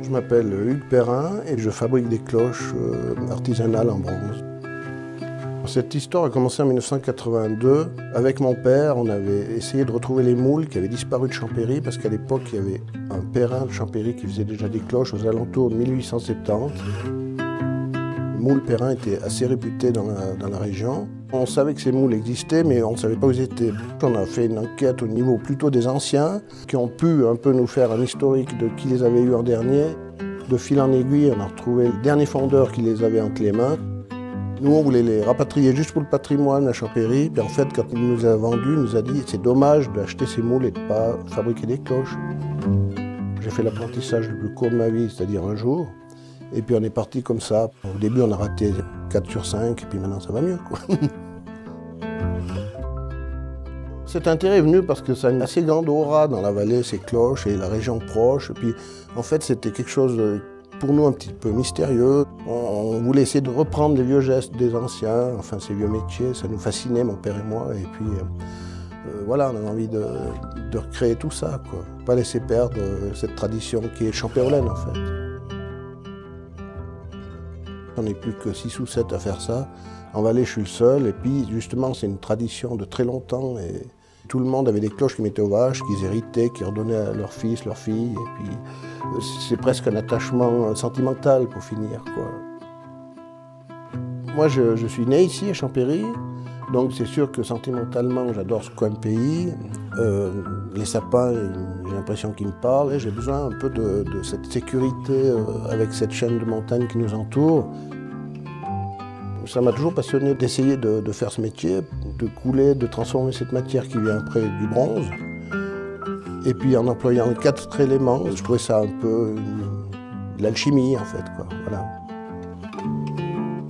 Je m'appelle Hugues Perrin et je fabrique des cloches artisanales en bronze. Cette histoire a commencé en 1982. Avec mon père, on avait essayé de retrouver les moules qui avaient disparu de Champéry parce qu'à l'époque, il y avait un Perrin de Champéry qui faisait déjà des cloches aux alentours de 1870. Les moules Perrin étaient assez réputés dans la région. On savait que ces moules existaient, mais on ne savait pas où ils étaient. On a fait une enquête au niveau plutôt des anciens, qui ont pu un peu nous faire un historique de qui les avait eus en dernier. De fil en aiguille, on a retrouvé le dernier fondeur qui les avait entre les mains. Nous, on voulait les rapatrier juste pour le patrimoine à Champéry. Puis en fait, quand il nous a vendus, il nous a dit c'est dommage d'acheter ces moules et de ne pas fabriquer des cloches. J'ai fait l'apprentissage le plus court de ma vie, c'est-à-dire un jour. Et puis on est parti comme ça. Au début, on a raté 4 sur 5, et puis maintenant, ça va mieux, quoi. Cet intérêt est venu parce que ça a une assez grande aura dans la vallée, ces cloches et la région proche. Et puis, en fait, c'était quelque chose pour nous un petit peu mystérieux. On voulait essayer de reprendre les vieux gestes des anciens, enfin ces vieux métiers. Ça nous fascinait, mon père et moi. Et puis, voilà, on avait envie de recréer tout ça, quoi. Pas laisser perdre cette tradition qui est champéolaine, en fait. On n'est plus que 6 ou 7 à faire ça. En Valais, je suis le seul. Et puis, justement, c'est une tradition de très longtemps. Et tout le monde avait des cloches qu'ils mettaient aux vaches, qu'ils héritaient, qu'ils redonnaient à leurs fils, leurs filles. Et puis, c'est presque un attachement sentimental pour finir, quoi. Moi, je suis né ici, à Champéry. Donc, c'est sûr que sentimentalement, j'adore ce coin de pays. Les sapins, j'ai l'impression qu'ils me parlent. Et j'ai besoin un peu de cette sécurité avec cette chaîne de montagnes qui nous entoure. Ça m'a toujours passionné d'essayer de faire ce métier, de couler, de transformer cette matière qui vient après du bronze. Et puis en employant 4 éléments, je trouvais ça un peu de l'alchimie en fait, quoi. Voilà.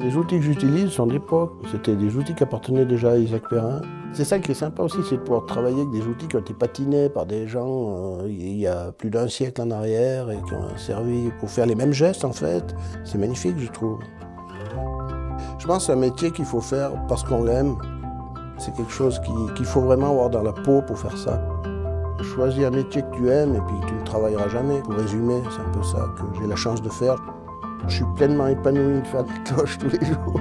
Les outils que j'utilise sont d'époque. C'était des outils qui appartenaient déjà à Isaac Perrin. C'est ça qui est sympa aussi, c'est de pouvoir travailler avec des outils qui ont été patinés par des gens il y a plus d'un siècle en arrière et qui ont servi pour faire les mêmes gestes en fait. C'est magnifique, je trouve. Je pense que c'est un métier qu'il faut faire parce qu'on l'aime. C'est quelque chose qu'il faut vraiment avoir dans la peau pour faire ça. Choisis un métier que tu aimes et puis tu ne travailleras jamais. Pour résumer, c'est un peu ça que j'ai la chance de faire. Je suis pleinement épanoui de faire des cloches tous les jours.